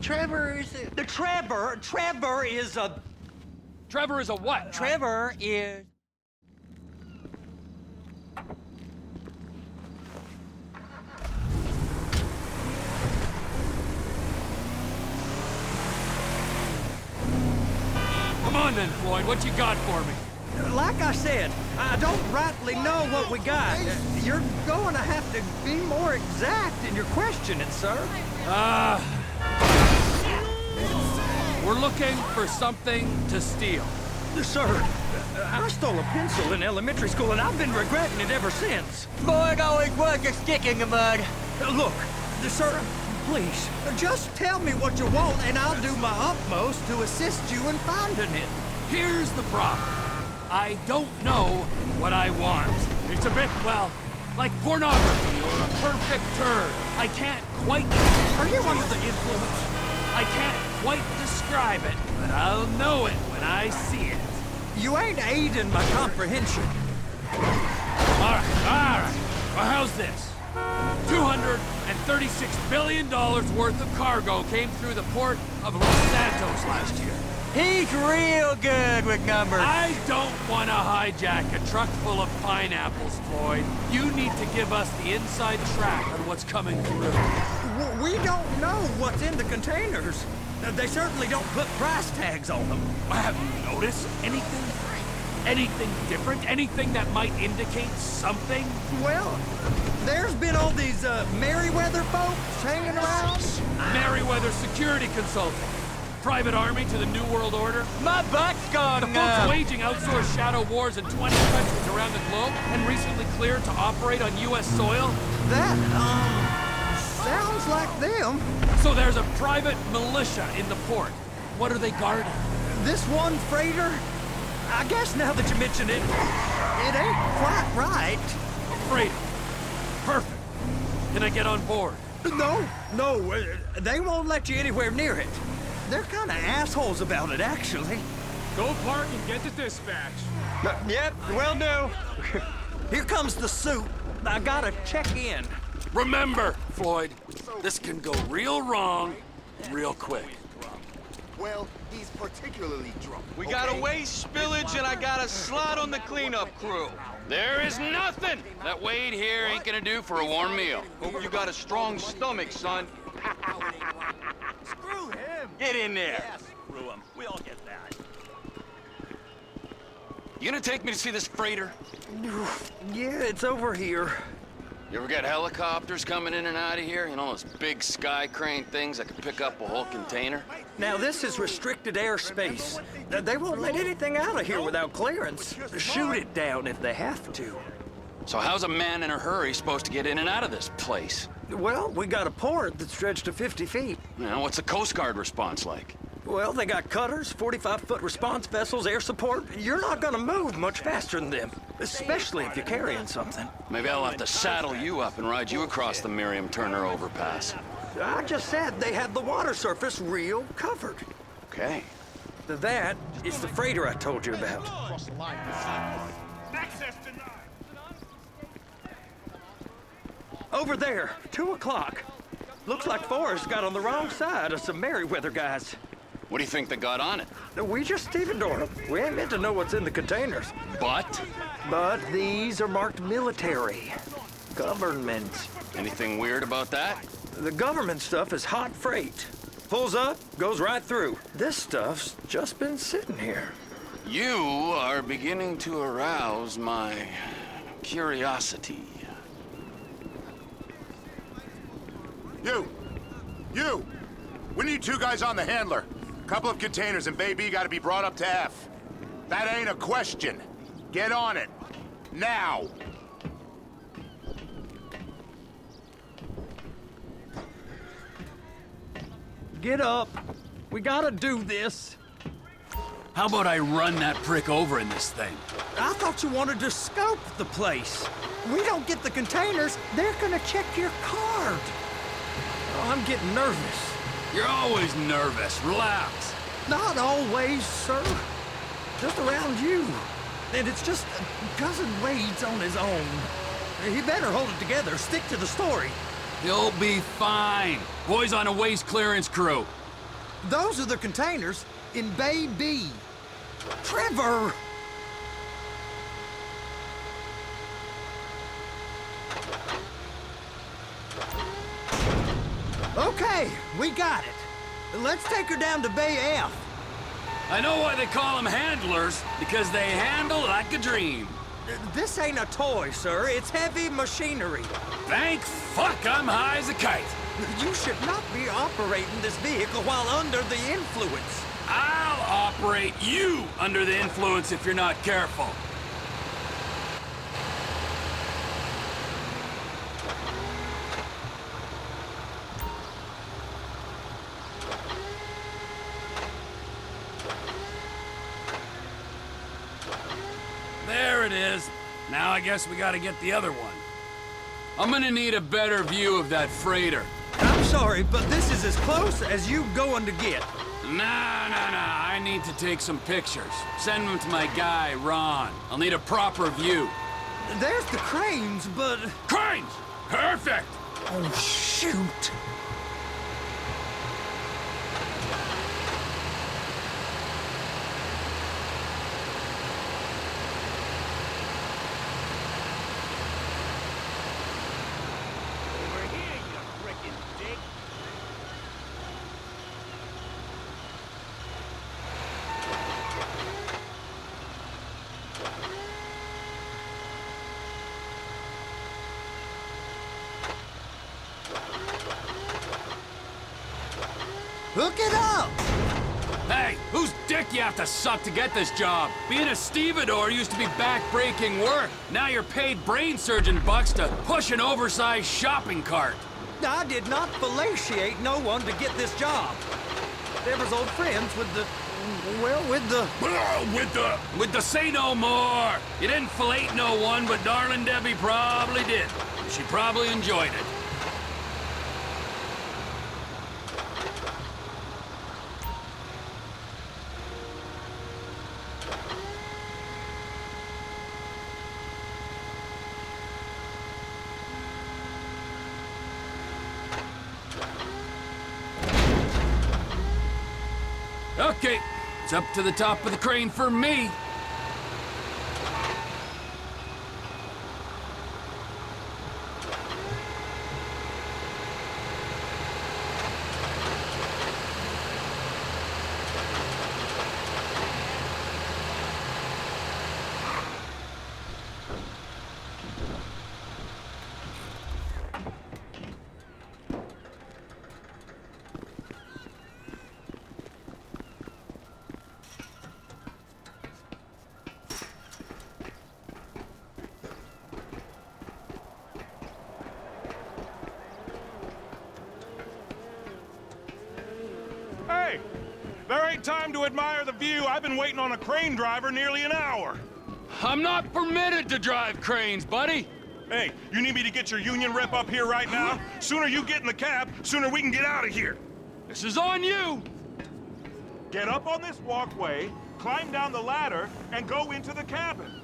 Trevor is a... Trevor is a... Trevor is a what? Trevor is... Come on then, Floyd, what you got for me? Like I said, I don't rightly know what we got. You're going to have to be more exact in your questioning, sir. We're looking for something to steal. Sir, I stole a pencil in elementary school, and I've been regretting it ever since. Floyd always was a stick in the mud. Look, sir, please, just tell me what you want, and I'll do my utmost to assist you in finding it. Here's the problem. I don't know what I want. It's a bit, well, like pornography or a perfect turd. I can't quite... Are you under the influence? I can't quite describe it, but I'll know it when I see it. You ain't aiding my comprehension. All right. Well, how's this? $236 billion worth of cargo came through the port of Los Santos last year. He's real good with numbers. I don't want to hijack a truck full of pineapples, Floyd. You need to give us the inside track on what's coming through. We don't know what's in the containers. They certainly don't put price tags on them. Have you noticed anything? Anything different? Anything that might indicate something? Well, there's been all these Merryweather folks hanging around. Merryweather Security Consulting. Private army to the New World Order. My butt's gone The folks waging outsourced shadow wars in 20 countries around the globe and recently cleared to operate on U.S. soil. That, sounds like them. So there's a private militia in the port. What are they guarding? This one freighter? I guess now that you mention it, it ain't quite right. A freighter. Perfect. Can I get on board? No, they won't let you anywhere near it. They're kind of assholes about it, actually. Go park and get to dispatch. Yep, will do. Here comes the suit. I gotta check in. Remember, Floyd, this can go real wrong real quick. Well, he's particularly drunk. We got a waste spillage and I got a slot on the cleanup crew. There is nothing that Wade here ain't gonna do for a warm meal. Hope you got a strong stomach, son. Screw him! Get in there. Yeah, screw him. We all get that. You gonna take me to see this freighter? Yeah, it's over here. You ever got helicopters coming in and out of here? You know, those big sky crane things that can pick up a whole container? Now, this is restricted airspace. They won't let anything out of here without clearance. Shoot it down if they have to. So how's a man in a hurry supposed to get in and out of this place? Well, we got a port that's stretched to 50 feet. You know, what's the Coast Guard response like? Well, they got cutters, 45-foot response vessels, air support. You're not gonna move much faster than them, especially if you're carrying something. Maybe I'll have to saddle you up and ride you across the Miriam Turner overpass. I just said they had the water surface real covered. Okay. That is the freighter I told you about. Over there, 2 o'clock. Looks like Forrest got on the wrong side of some Merryweather guys. What do you think they got on it? We just stevedored them. We ain't meant to know what's in the containers. But? But these are marked military. Government. Anything weird about that? The government stuff is hot freight. Pulls up, goes right through. This stuff's just been sitting here. You are beginning to arouse my curiosity. You! We need 2 guys on the handler. A couple of containers and Baby gotta be brought up to F. That ain't a question. Get on it. Now! Get up. We gotta do this. How about I run that prick over in this thing? I thought you wanted to scope the place. We don't get the containers, they're gonna check your card. Oh, I'm getting nervous. You're always nervous. Relax. Not always, sir. Just around you. And it's just Cousin Wade's on his own. He better hold it together, stick to the story. You'll be fine. Boys on a waste clearance crew. Those are the containers in Bay B. Trevor! Okay, we got it. Let's take her down to Bay F. I know why they call them handlers, because they handle like a dream. This ain't a toy, sir. It's heavy machinery. Thank fuck I'm high as a kite. You should not be operating this vehicle while under the influence. I'll operate you under the influence if you're not careful. There it is. Now I guess we gotta get the other one. I'm gonna need a better view of that freighter. I'm sorry, but this is as close as you going to get. Nah. I need to take some pictures. Send them to my guy, Ron. I'll need a proper view. There's the cranes, but... Cranes! Perfect! Oh, shoot. Hook it up! Hey, whose dick you have to suck to get this job? Being a stevedore used to be back-breaking work. Now you're paid brain surgeon bucks to push an oversized shopping cart. I did not fellatiate no one to get this job. They was old friends with the... well, with the say no more. You didn't fillet no one, but darling Debbie probably did. She probably enjoyed it. Okay, it's up to the top of the crane for me. Hey, there ain't time to admire the view. I've been waiting on a crane driver nearly an hour. I'm not permitted to drive cranes, buddy. Hey, you need me to get your union rep up here right now? Sooner you get in the cab, sooner we can get out of here. This is on you. Get up on this walkway, climb down the ladder, and go into the cabin.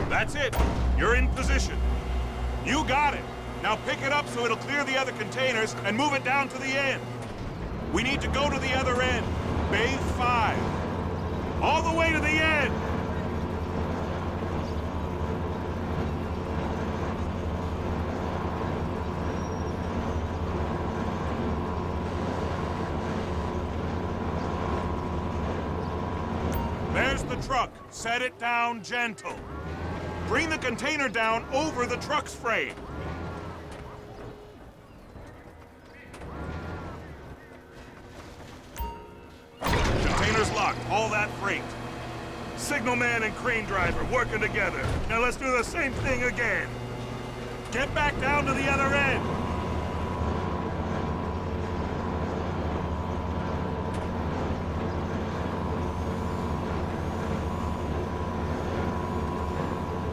That's it. You're in position. You got it. Now pick it up so it'll clear the other containers and move it down to the end. We need to go to the other end. Bay 5. All the way to the end. There's the truck. Set it down gentle. Bring the container down over the truck's frame. Container's locked. All that freight. Signalman and crane driver working together. Now let's do the same thing again. Get back down to the other end.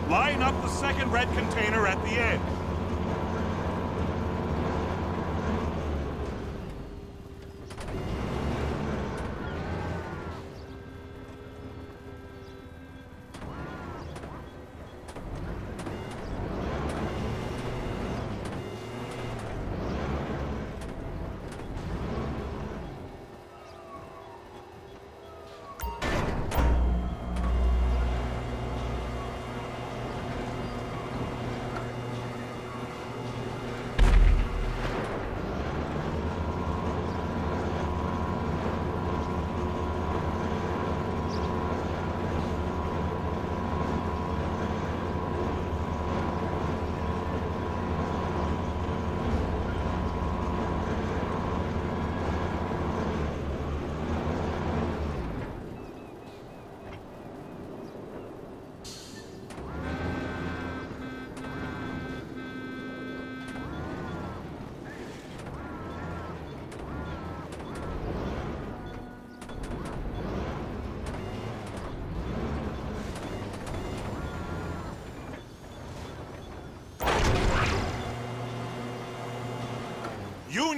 Line up the second red container at the end.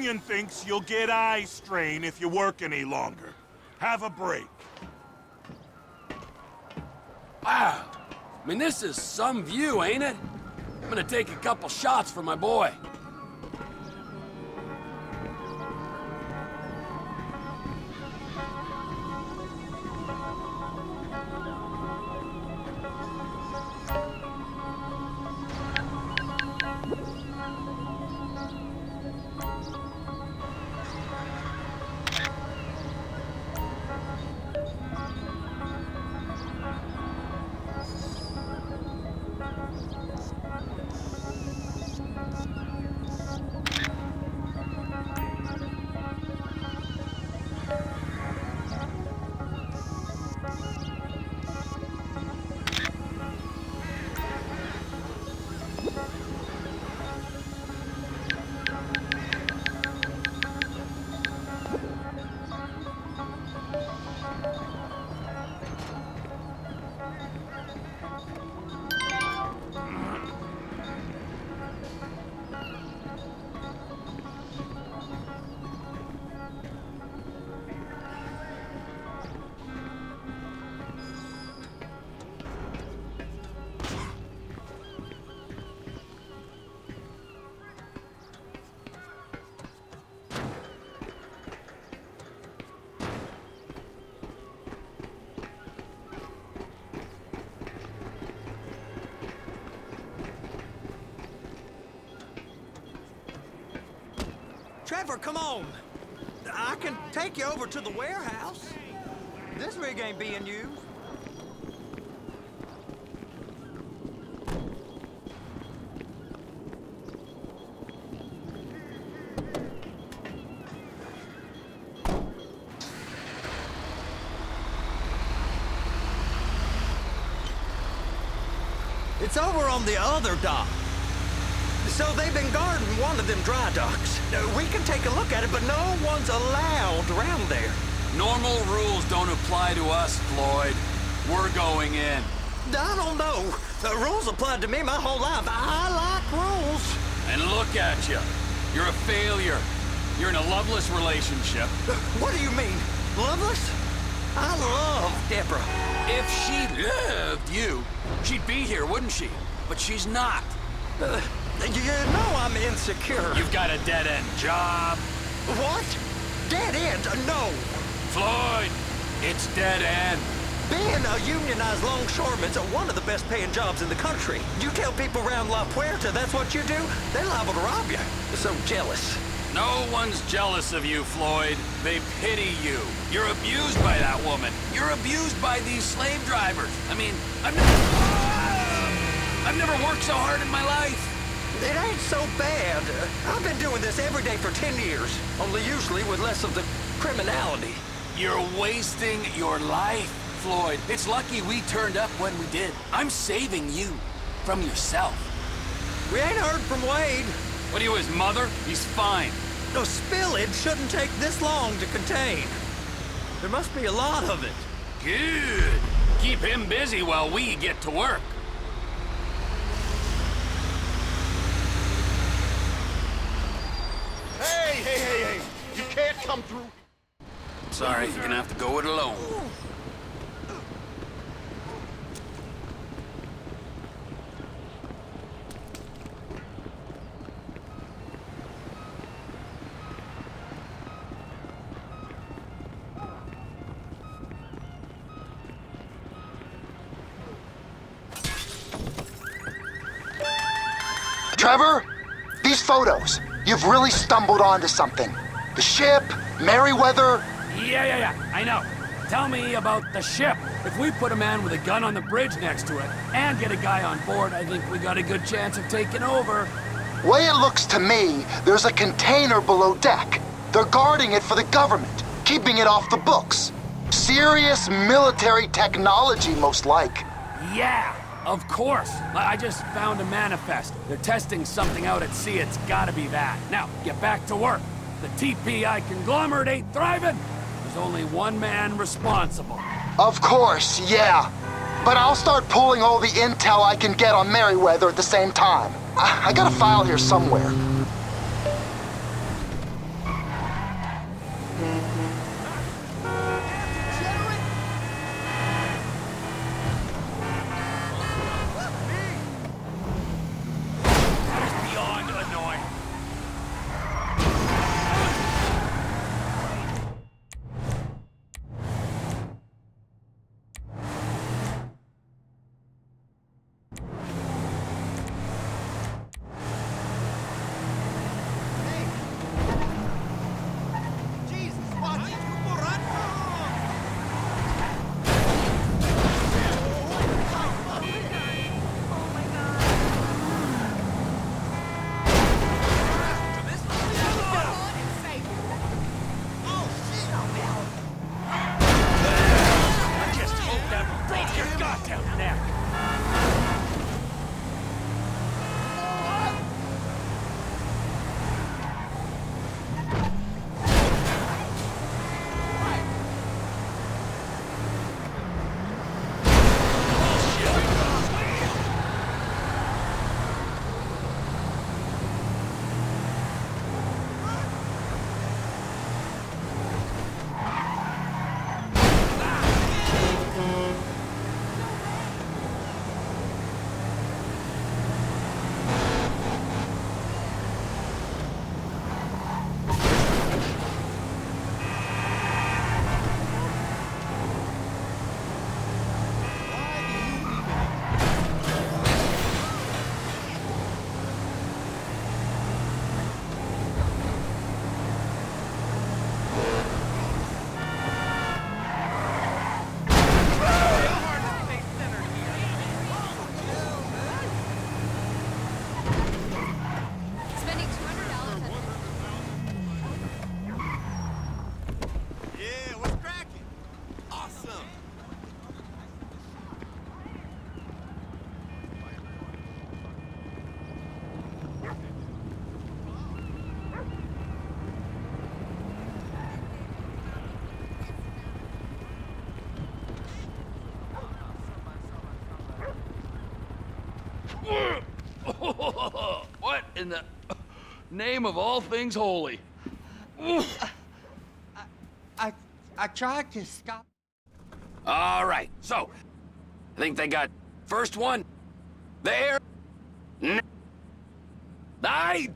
union thinks you'll get eye strain if you work any longer. Have a break. Wow. I mean, this is some view, ain't it? I'm gonna take a couple shots for my boy. Trevor, come on. I can take you over to the warehouse. This rig ain't being used. It's over on the other dock. So they've been guarding one of them dry docks. We can take a look at it, but no one's allowed around there. Normal rules don't apply to us, Floyd. We're going in. I don't know. The rules applied to me my whole life. I like rules. And look at you. You're a failure. You're in a loveless relationship. What do you mean? Loveless? I love Deborah. If she loved you, she'd be here, wouldn't she? But she's not. You know I'm insecure. You've got a dead-end job. What? Dead end? No. Floyd, it's dead end. Being a unionized longshoreman's one of the best paying jobs in the country. You tell people around La Puerta that's what you do, they're liable to rob you. They're so jealous. No one's jealous of you, Floyd. They pity you. You're abused by that woman. You're abused by these slave drivers. I mean, I've never worked so hard in my life. It ain't so bad. I've been doing this every day for 10 years, only usually with less of the criminality. You're wasting your life, Floyd. It's lucky we turned up when we did. I'm saving you from yourself. We ain't heard from Wade. What are you, his mother? He's fine. No, spillage shouldn't take this long to contain. There must be a lot of it. Good. Keep him busy while we get to work. Hey! You can't come through. Sorry, you're gonna have to go it alone. Trevor, these photos, you've really stumbled onto something. The ship, Merryweather. Yeah, I know. Tell me about the ship. If we put a man with a gun on the bridge next to it and get a guy on board, I think we got a good chance of taking over. Way it looks to me, there's a container below deck. They're guarding it for the government, keeping it off the books. Serious military technology, most like. Yeah, of course. I just found a manifest. They're testing something out at sea. It's gotta be that. Now, get back to work. The TPI conglomerate ain't thriving. There's only one man responsible. Of course, yeah. But I'll start pulling all the intel I can get on Merryweather at the same time. I got a file here somewhere. in the name of all things holy? I tried to stop. All right, so I think they got first one there. I.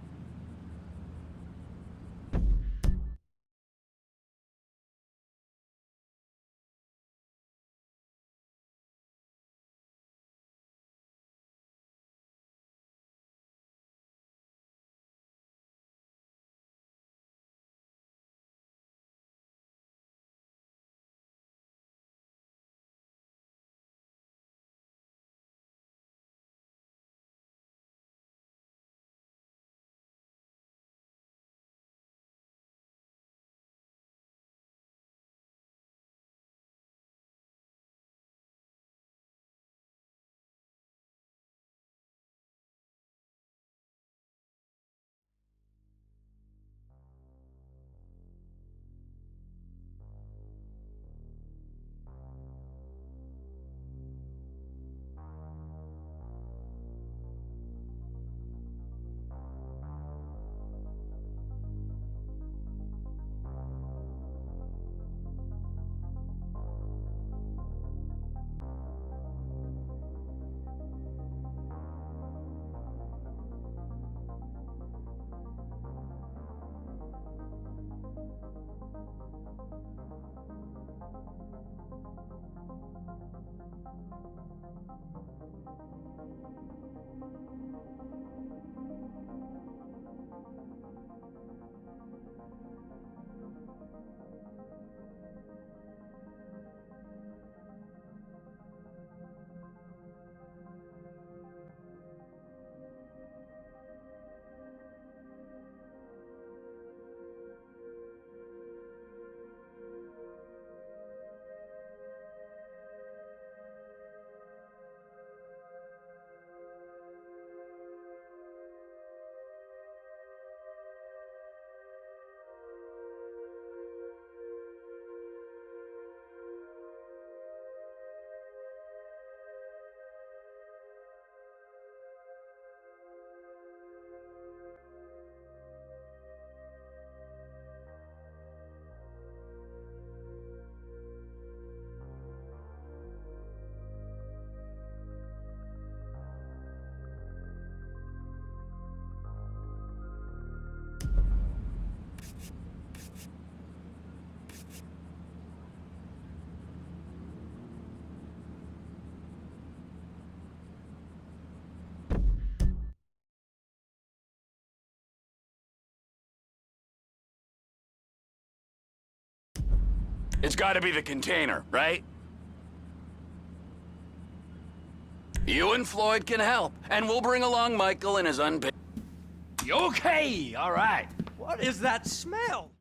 It's gotta be the container, right? You and Floyd can help, and we'll bring along Michael and his unpaid... Okay, all right. What is that smell?